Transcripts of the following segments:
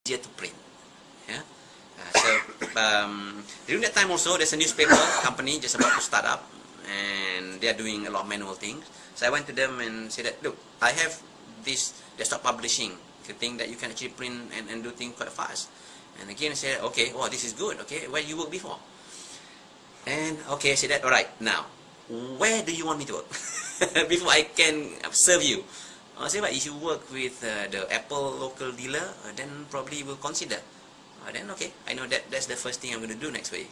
easier to print. Yeah. During that time also, there's a newspaper company just about to start up, and they are doing a lot of manual things. So I went to them and said that, look, I have this desktop publishing thing that you can actually print and do things quite fast. And again, I said, okay, oh, this is good. Okay, where you work before? And okay, I said that, all right, now, where do you want me to work before I can serve you? I said, well, if you work with the Apple local dealer, then probably we'll consider. Then okay, I know that's the first thing I'm going to do next week.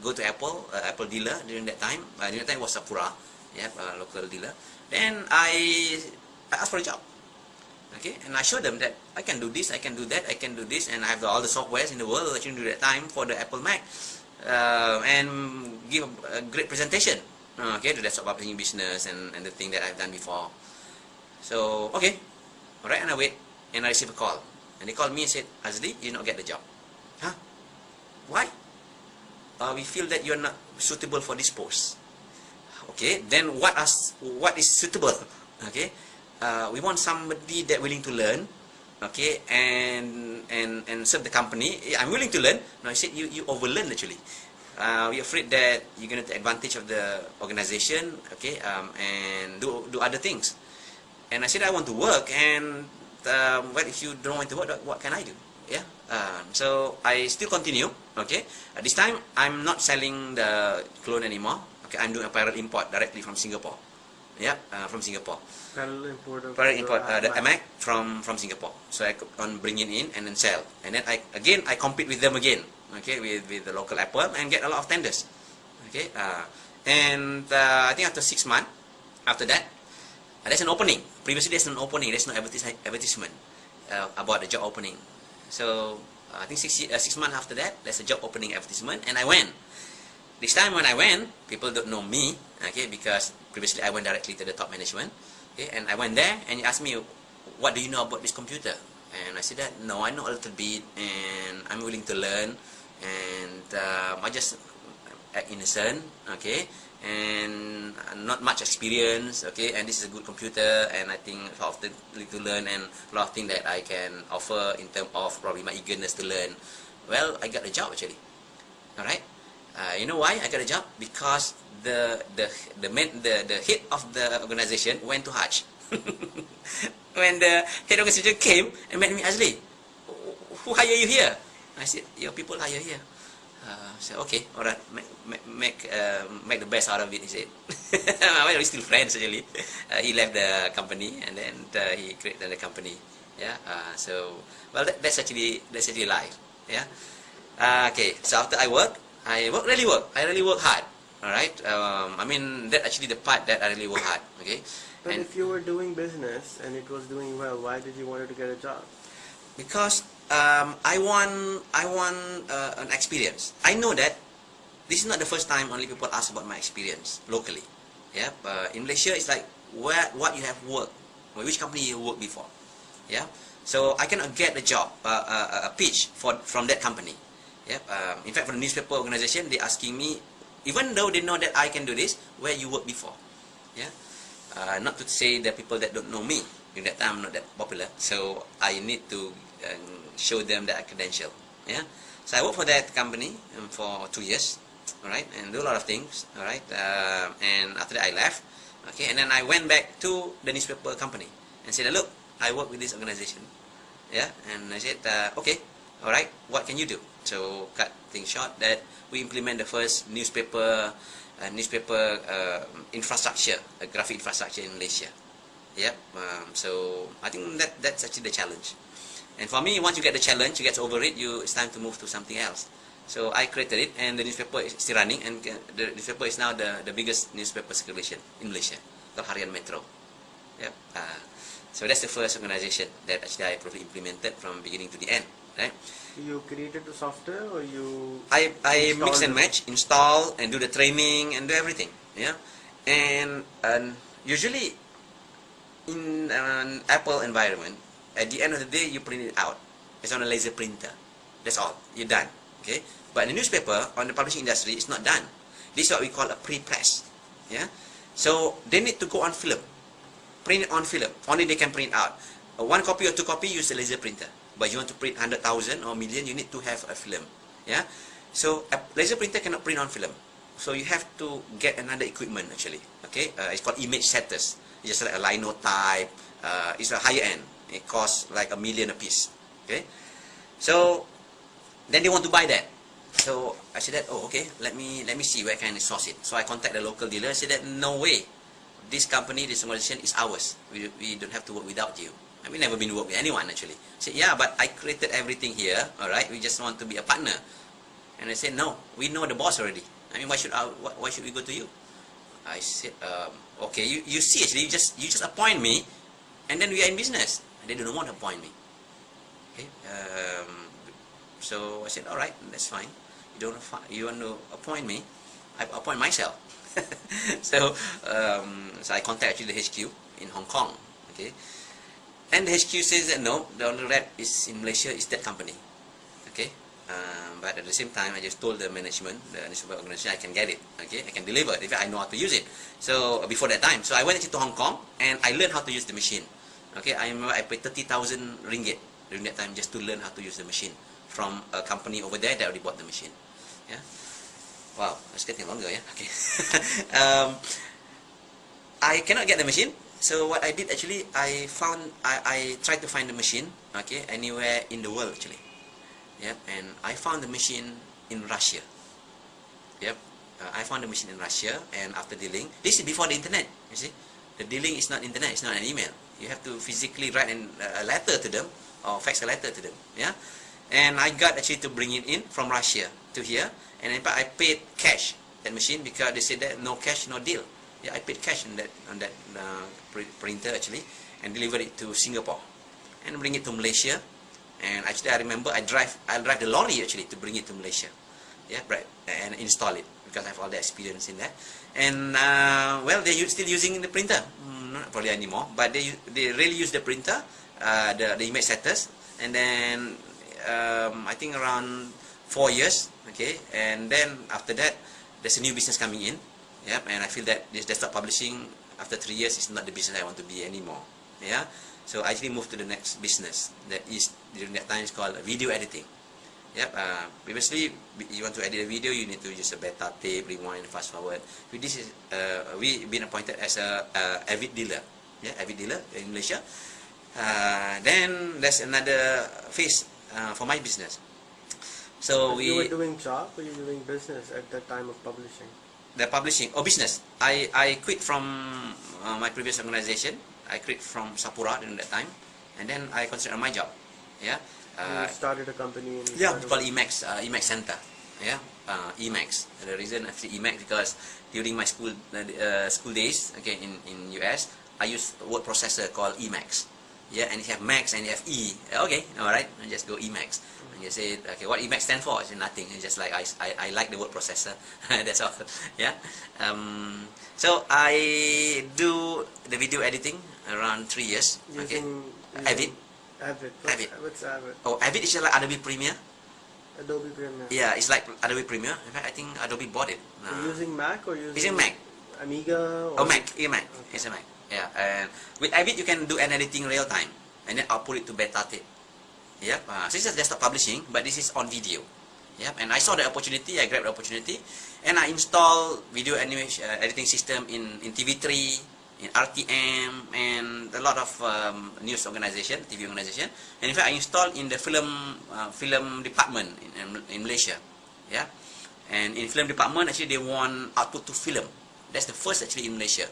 Go to Apple dealer during that time. During that time it was Sapura, yeah, local dealer. Then I asked for a job. Okay, and I showed them that I can do this, I can do that, I can do this, and I have all the softwares in the world that you do that time for the Apple Mac, and give a great presentation. Okay, to the desktop publishing business and the thing that I've done before. So okay, all right, and I wait, and I receive a call. And they called me and said, Azli, you not get the job. Huh? Why? We feel that you're not suitable for this post. Okay, then what is suitable? Okay, we want somebody that willing to learn. Okay, and serve the company. I'm willing to learn. No, I said you overlearn actually. We're afraid that you're going to take advantage of the organization. Okay, and do other things. And I said I want to work, and well, if you don't want to work, what can I do? Yeah. So I still continue. Okay. At this time, I'm not selling the clone anymore. Okay. I'm doing apparel import directly from Singapore. Yeah. From Singapore. Apparel import. Apparel import. The Mac from Singapore. So I on bring it in and then sell. And then I compete with them again. Okay. With the local Apple and get a lot of tenders. Okay. And I think after 6 months, after that, there's an opening. Previously, there's an opening. There's no advertisement about the job opening. So I think 6 months after that, there's a job opening advertisement, and I went. This time when I went, people don't know me, okay, because previously I went directly to the top management. Okay, and I went there, and he asked me, "What do you know about this computer?" And I said that, "No, I know a little bit, and I'm willing to learn, and I just act innocent, okay." And not much experience, okay, and this is a good computer, and I think a lot of things to learn and a lot of things that I can offer in terms of probably my eagerness to learn. Well, I got a job actually. All right, you know why I got a job? Because the head of the organization went to Hajj. When the head of the organization came and met me, Azli, who hired you here? I said, your people hire here. So okay, alright, make the best out of it, he said. Well, we're still friends actually. He left the company and then he created the company. Yeah. So well, that's actually life. Yeah. Okay. So after I really work hard. Alright. I mean that actually the part that I really work hard. Okay. But if you were doing business and it was doing well, why did you want to get a job? Because I want an experience. I know that this is not the first time only people ask about my experience locally. Yeah, in Malaysia it's like what you have worked, which company you worked before. Yeah, so I cannot get a job, a pitch from that company. Yeah, in fact for the newspaper organization they asking me, even though they know that I can do this, where you worked before. Yeah, not to say that people that don't know me. In that time I'm not that popular, so I need to show them that credential. Yeah, so I worked for that company for 2 years, all right, and do a lot of things, all right. And after that I left, okay, and then I went back to the newspaper company and said, look, I work with this organization, yeah, and I said, okay, all right, what can you do? So cut things short, that we implement the first newspaper infrastructure, graphic infrastructure in Malaysia. Yep. So I think that's actually the challenge. And for me, once you get the challenge, you get over it, it's time to move to something else. So I created it, and the newspaper is still running, and the newspaper is now the biggest newspaper circulation in Malaysia, called Harian Metro. Yep. So that's the first organization that actually I probably implemented from beginning to the end. Right? You created the software, or you? I mix and match, install, and do the training, and do everything. Yeah. And usually, in an Apple environment, at the end of the day, you print it out. It's on a laser printer. That's all. You're done. Okay. But in the newspaper, on the publishing industry, it's not done. This is what we call a pre-press. Yeah. So they need to go on film, print it on film. Only they can print out. 1 copy or 2 copy, use a laser printer. but you want to print 100,000 or million, you need to have a film. Yeah, so a laser printer cannot print on film, so you have to get another equipment actually. Okay, it's called image setters. It's just like a linotype. It's a higher end. It costs like $1 million a piece. Okay, so then they want to buy that. So I said that, oh, okay, let me see where can I source it. So I contact the local dealer. I said that, no way, this company, this organization is ours. We don't have to work without you. And we never been to work with anyone actually. I said, yeah, but I created everything here. All right, we just want to be a partner. And I said, no, we know the boss already. I mean, why should we go to you? I said, okay, you see actually, you just appoint me, and then we are in business. And they don't want to appoint me. Okay. So I said, all right, that's fine. You want to appoint me? I appoint myself. So I contact actually the HQ in Hong Kong. Okay, and the HQ says that no, the only rep is in Malaysia is that company. Okay, but at the same time, I just told the management, the national organization, I can get it. Okay, I can deliver it if I know how to use it. So before that time, so I went to Hong Kong and I learned how to use the machine. Okay, I remember I paid 30,000 ringgit during that time just to learn how to use the machine from a company over there that already bought the machine. Yeah. Wow, it's getting longer, yeah. Okay. I cannot get the machine, so what I did actually, I tried to find the machine, okay, anywhere in the world actually. Yep, and I found the machine in Russia. Yep, I found the machine in Russia, and after dealing, this is before the internet. You see, the dealing is not internet, it's not an email. You have to physically write a letter to them or fax a letter to them. Yeah. And I got actually to bring it in from Russia to here, and in fact I paid cash that machine because they said that no cash, no deal. Yeah, I paid cash on that printer actually, and delivered it to Singapore, and bring it to Malaysia. And actually I remember I drive the lorry actually to bring it to Malaysia. Yeah, right, and install it because I have all the experience in that. And well, they're still using the printer, not probably anymore, but they really use the printer, the image setters, and then. I think around 4 years, okay, and then after that, there's a new business coming in, yep, and I feel that this desktop publishing, after 3 years, is not the business I want to be anymore, yeah, so I actually moved to the next business, that is, during that time, it's called video editing, yep, previously, you want to edit a video, you need to use a beta tape, rewind, fast forward. With this, we've been appointed as a Avid dealer, yeah, Avid dealer in Malaysia. Then there's another phase for my business. So you were doing job or you were doing business at that time of publishing? The publishing or business. I quit from my previous organization. I quit from Sapura during that time, and then I considered my job. Yeah. You started a company. Yeah, it's called Emacs. Emacs Center. Yeah. Emacs. The reason actually Emacs because during my school days, okay, in US, I used a word processor called Emacs. Yeah, and you have Max and you have E. Okay, alright, I just go Emacs. And you say, okay, what Emacs stand for? It's nothing. It's just like I like the word processor. That's all. Yeah. So I do the video editing around 3 years. Okay. Avid. Avid. What's Avid? Oh, Avid is just like Adobe Premiere. Adobe Premiere. Yeah, it's like Adobe Premiere. In fact, I think Adobe bought it. You're using Mac or using Mac? Amiga? Or Mac. Yeah, Mac. Okay. It's a Mac. Yeah, and with Avid you can do an editing real time and then output it to beta tape. Yep. So this is desktop publishing, but this is on video. Yep. And I saw the opportunity, I grabbed the opportunity, and I installed video animation editing system in TV3, in RTM, and a lot of news organization, TV organization. And in fact, I installed in the film department in Malaysia. Yeah. And in film department, actually they want output to film. That's the first actually in Malaysia.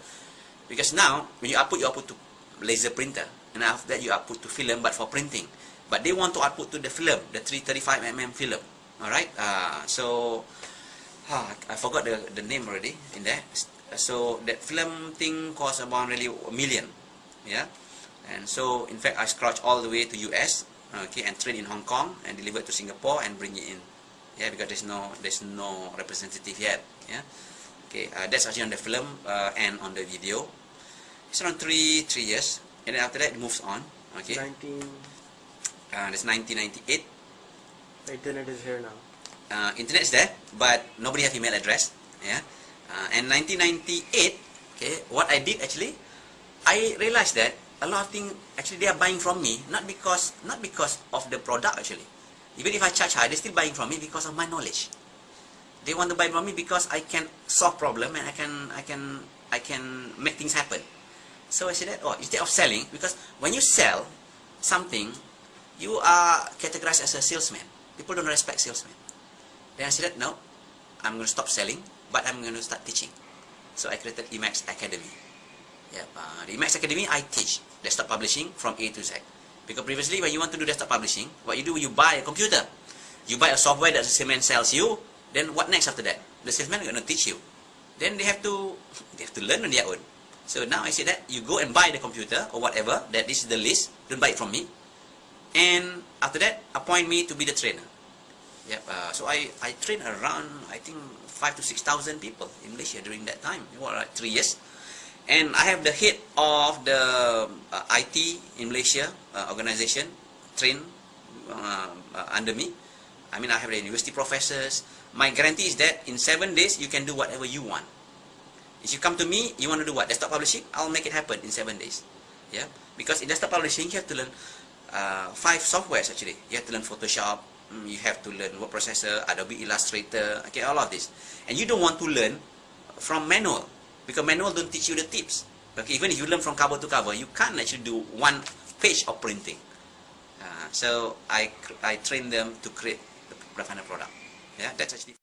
Because now, when you output to laser printer, and after that you output to film, but for printing. But they want to output to the film, the 335mm film. Alright, so I forgot the name already in there. So that film thing costs about really $1 million. Yeah, and so in fact I scratched all the way to US, okay, and trade in Hong Kong and deliver it to Singapore and bring it in. Yeah, because there's no representative yet. Yeah. Okay, that's actually on the film and on the video. It's around 3 years, and then after that it moves on. Okay. That's 1998. The internet is here now. Internet is there, but nobody have email address. Yeah. And 1998. Okay, what I did actually, I realized that a lot of things actually they are buying from me not because of the product actually. Even if I charge high, they're still buying from me because of my knowledge. They want to buy from me because I can solve problem and I can make things happen. So I said that, instead of selling, because when you sell something, you are categorized as a salesman. People don't respect salesmen. Then I said that, no, I'm going to stop selling, but I'm going to start teaching. So I created Emacs Academy. The Emacs Academy, I teach desktop publishing from A to Z. Because previously, when you want to do desktop publishing, what you do, you buy a computer. You buy a software that the salesman sells you. Then what next after that? The salesman is going to teach you. Then they have to learn on their own. So now I say that you go and buy the computer or whatever. That is the list. Don't buy it from me. And after that, appoint me to be the trainer. So I trained around, I think, 5,000 to 6,000 people in Malaysia during that time. It was like 3 years. And I have the head of the IT in Malaysia organization trained under me. I mean, I have the university professors. My guarantee is that in 7 days, you can do whatever you want. If you come to me, you want to do what? Desktop publishing? I'll make it happen in 7 days. Because in desktop publishing, you have to learn 5 softwares actually. You have to learn Photoshop. You have to learn word processor, Adobe Illustrator, okay, all of this. And you don't want to learn from manual, because manual don't teach you the tips. Okay, even if you learn from cover to cover, you can't actually do 1 page of printing. So I train them to create the final product. That's actually